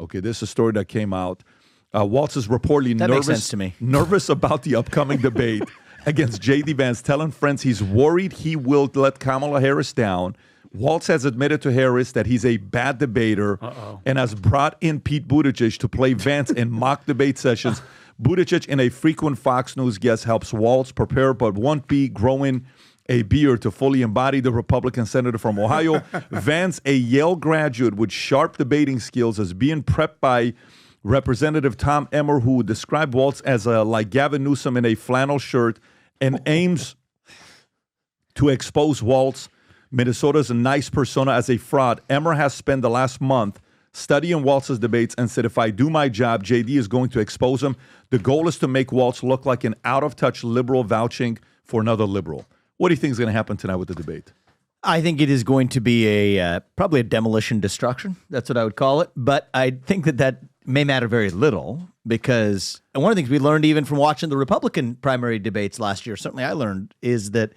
Okay, this is a story that came out. Waltz is reportedly That makes sense to me. nervous about the upcoming debate against J.D. Vance, telling friends he's worried he will let Kamala Harris down. Waltz has admitted to Harris that he's a bad debater and has brought in Pete Buttigieg to play Vance in mock debate sessions. Buttigieg, in a frequent Fox News guest, helps Waltz prepare but won't be growing a beard to fully embody the Republican senator from Ohio. Vance, a Yale graduate with sharp debating skills, is being prepped by Representative Tom Emmer, who described Waltz as like Gavin Newsom in a flannel shirt and aims to expose Waltz, Minnesota's nice persona, as a fraud. Emmer has spent the last month studying Waltz's debates and said, if I do my job, JD is going to expose him. The goal is to make Waltz look like an out-of-touch liberal vouching for another liberal. What do you think is going to happen tonight with the debate? I think it is going to be probably a demolition destruction. That's what I would call it. But I think that may matter very little because and one of the things we learned even from watching the Republican primary debates last year, certainly I learned, is that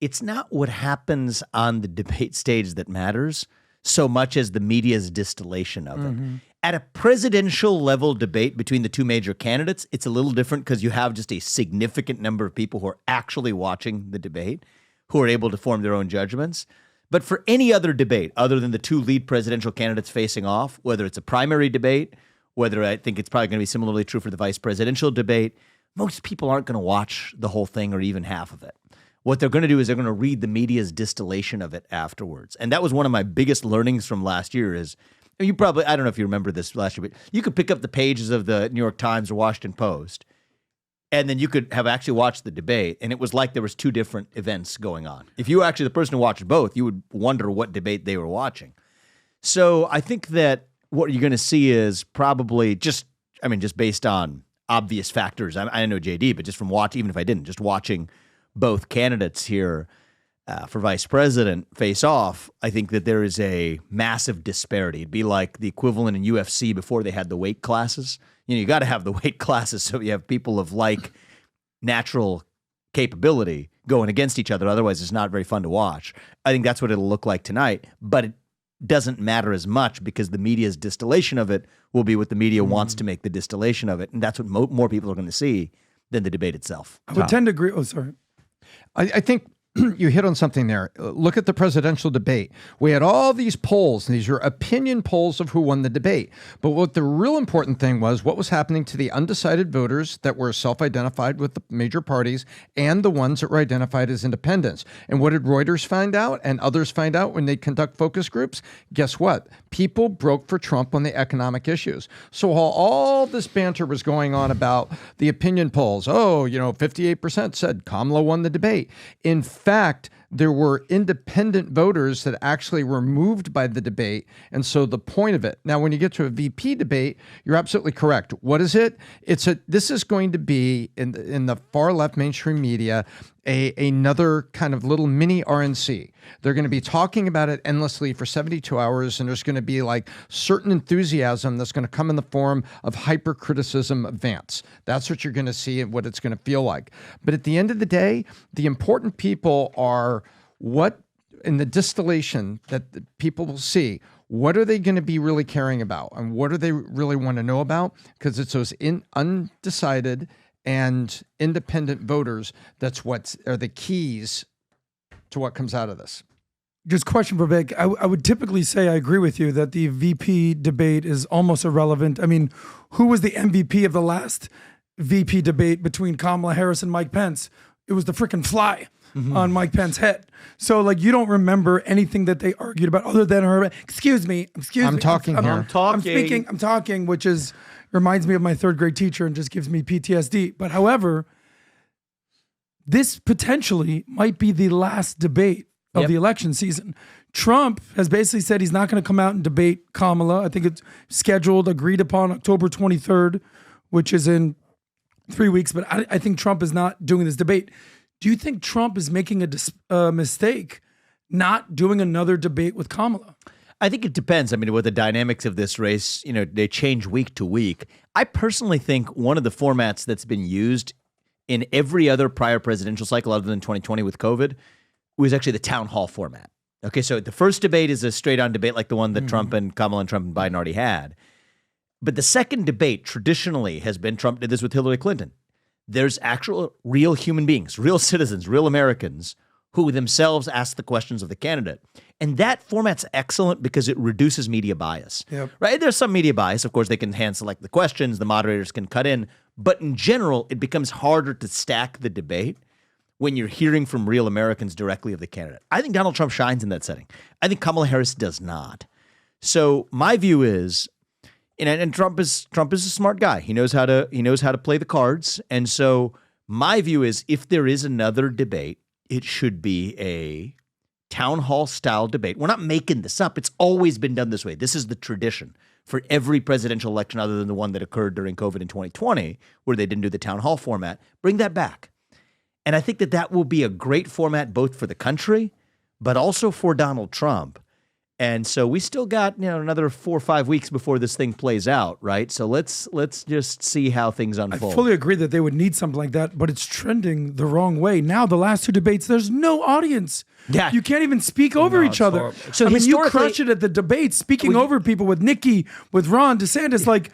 it's not what happens on the debate stage that matters so much as the media's distillation of it. At a presidential level debate between the two major candidates, it's a little different because you have just a significant number of people who are actually watching the debate, who are able to form their own judgments. But for any other debate, other than the two lead presidential candidates facing off, whether it's a primary debate, whether I think it's probably going to be similarly true for the vice presidential debate, most people aren't going to watch the whole thing or even half of it. What they're going to do is they're going to read the media's distillation of it afterwards. And that was one of my biggest learnings from last year is, you probably, I don't know if you remember this last year, but you could pick up the pages of the New York Times or Washington Post, and then you could have actually watched the debate, and it was like there was two different events going on. If you were actually the person who watched both, you would wonder what debate they were watching. So I think that what you're going to see is probably just based on obvious factors. I know JD, but just from even if I didn't, just watching both candidates here for vice president face off, I think that there is a massive disparity. It'd be like the equivalent in UFC before they had the weight classes. You got to have the weight classes so you have people of like natural capability going against each other. Otherwise, it's not very fun to watch. I think that's what it'll look like tonight, but it doesn't matter as much because the media's distillation of it will be what the media wants to make the distillation of it, and that's what more people are going to see than the debate itself. I would tend to agree. Oh, sorry. I think you hit on something there. Look at the presidential debate. We had all these polls, and these are opinion polls of who won the debate. But what the real important thing was, what was happening to the undecided voters that were self-identified with the major parties and the ones that were identified as independents. And what did Reuters find out and others find out when they conduct focus groups? Guess what? People broke for Trump on the economic issues. So while all this banter was going on about the opinion polls, 58% said Kamala won the debate. In fact, there were independent voters that actually were moved by the debate. And so the point of it. Now, when you get to a VP debate, you're absolutely correct. What is it? This is going to be in the far left mainstream media, another kind of little mini RNC. They're going to be talking about it endlessly for 72 hours. And there's going to be like certain enthusiasm that's going to come in the form of hypercriticism of Vance. That's what you're going to see and what it's going to feel like. But at the end of the day, the important people are what in the distillation that the people will see. What are they going to be really caring about? And what do they really want to know about? Because it's those undecided and independent voters that's what are the keys to what comes out of this. Just question for Vic. I would typically say I agree with you that the VP debate is almost irrelevant. I mean, who was the MVP of the last VP debate between Kamala Harris and Mike Pence? It was the freaking fly on Mike Pence's head. So, like, you don't remember anything that they argued about other than her. Excuse me. I'm talking here. I'm talking, which reminds me of my third grade teacher and just gives me PTSD. But however, this potentially might be the last debate of the election season. Trump has basically said he's not going to come out and debate Kamala. I think it's scheduled, agreed upon October 23rd, which is in 3 weeks. But I think Trump is not doing this debate. Do you think Trump is making a mistake not doing another debate with Kamala? I think it depends. I mean, with the dynamics of this race, they change week to week. I personally think one of the formats that's been used in every other prior presidential cycle other than 2020 with COVID was actually the town hall format. Okay, so the first debate is a straight-on debate like the one that Trump and Kamala and Trump and Biden already had. But the second debate traditionally has been, Trump did this with Hillary Clinton. There's actual real human beings, real citizens, real Americans who themselves ask the questions of the candidate. And that format's excellent because it reduces media bias. Yep. Right? There's some media bias. Of course, they can hand select the questions, the moderators can cut in. But in general, it becomes harder to stack the debate when you're hearing from real Americans directly of the candidate. I think Donald Trump shines in that setting. I think Kamala Harris does not. So my view is, and Trump is a smart guy. He knows how to play the cards. And so my view is, if there is another debate, it should be a town hall style debate. We're not making this up. It's always been done this way. This is the tradition for every presidential election other than the one that occurred during COVID in 2020, where they didn't do the town hall format. Bring that back. And I think that will be a great format both for the country, but also for Donald Trump. And so we still got, another 4 or 5 weeks before this thing plays out, right? So let's just see how things unfold. I fully agree that they would need something like that, but it's trending the wrong way. Now, the last 2 debates, there's no audience. Yeah. You can't even speak over each other. horrible. So So you historically- crush it at the debates, speaking over people with Nikki, with Ron DeSantis, like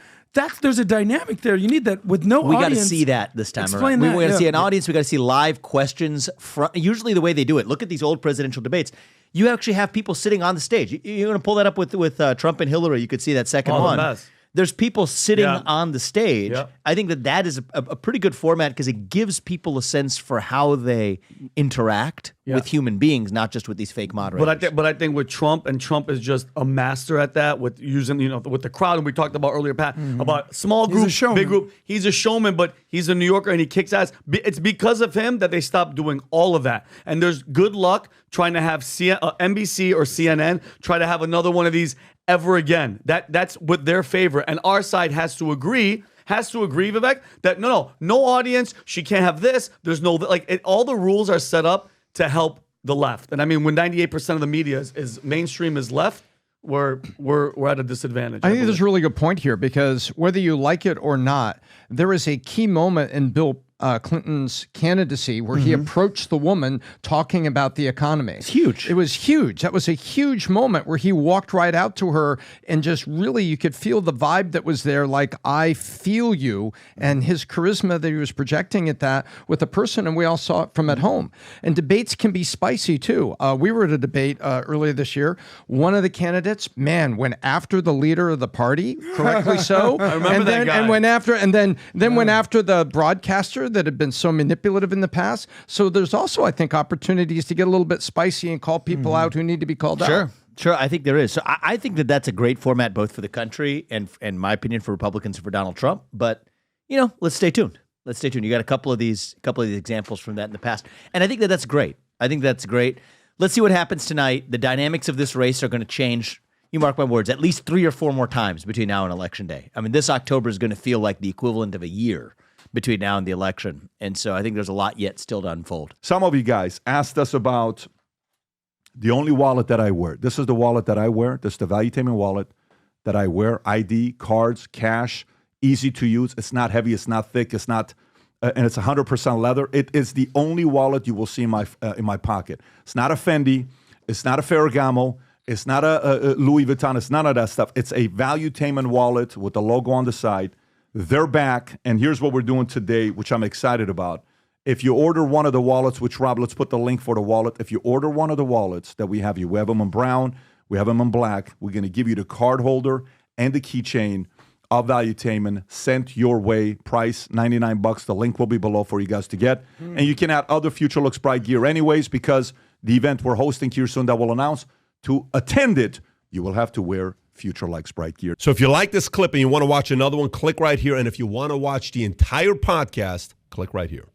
there's a dynamic there. You need that with no We audience. got to see that this time Explain around. that, We got to yeah. see an audience. We got to see live questions. Usually the way they do it, look at these old presidential debates. You actually have people sitting on the stage. You're going to pull that up with Trump and Hillary. You could see that second Oh, the one. best. There's people sitting Yeah. on the stage. Yeah. I think that is a pretty good format because it gives people a sense for how they interact with human beings, not just with these fake moderators. But I think with Trump, and Trump is just a master at that, with using with the crowd, and we talked about earlier, Pat, about small He's a group, showman. big group. He's a showman, but he's a New Yorker and he kicks ass. It's because of him that they stopped doing all of that. And there's good luck trying to have NBC or CNN try to have another one of these ever again. That's with their favor, and our side has to agree, Vivek, that no audience. She can't have this. There's no all the rules are set up to help the left. And I mean, when 98% of the media is mainstream is left, we're at a disadvantage. I think believe. there's a really good point here, because whether you like it or not, there is a key moment in Bill Clinton's candidacy where he approached the woman talking about the economy. It's huge. It was huge. That was a huge moment where he walked right out to her, and just really you could feel the vibe that was there, like, I feel you, and his charisma that he was projecting at that with a person, and we all saw it from at home. And debates can be spicy too. We were at a debate earlier this year. One of the candidates, went after the leader of the party, correctly so. I remember that guy. And went after, and then went after the broadcaster that had been so manipulative in the past. So there's also, I think, opportunities to get a little bit spicy and call people out who need to be called out. Sure, I think there is. So I think that's a great format both for the country and, in my opinion, for Republicans and for Donald Trump. But, let's stay tuned. You got a couple of these examples from that in the past. And I think that's great. Let's see what happens tonight. The dynamics of this race are going to change, you mark my words, at least 3 or 4 more times between now and Election Day. I mean, this October is going to feel like the equivalent of a year between now and the election. And so I think there's a lot yet still to unfold. Some of you guys asked us about the only wallet that I wear. This is the wallet that I wear. This is the Valuetainment wallet that I wear. ID, cards, cash, easy to use. It's not heavy. It's not thick. It's not, and it's 100% leather. It is the only wallet you will see in my pocket. It's not a Fendi. It's not a Ferragamo. It's not a Louis Vuitton. It's none of that stuff. It's a Valuetainment wallet with the logo on the side. They're back, and here's what we're doing today, which I'm excited about. If you order one of the wallets, which, Rob, let's put the link for the wallet. If you order one of the wallets that we have them in brown, we have them in black. We're going to give you the card holder and the keychain of Valuetainment sent your way. Price $99. The link will be below for you guys to get. And you can add other Future Looks Bright gear anyways, because the event we're hosting here soon that we'll announce, to attend it, you will have to wear Future Looks Bright gear. So if you like this clip and you want to watch another one, click right here. And if you want to watch the entire podcast, click right here.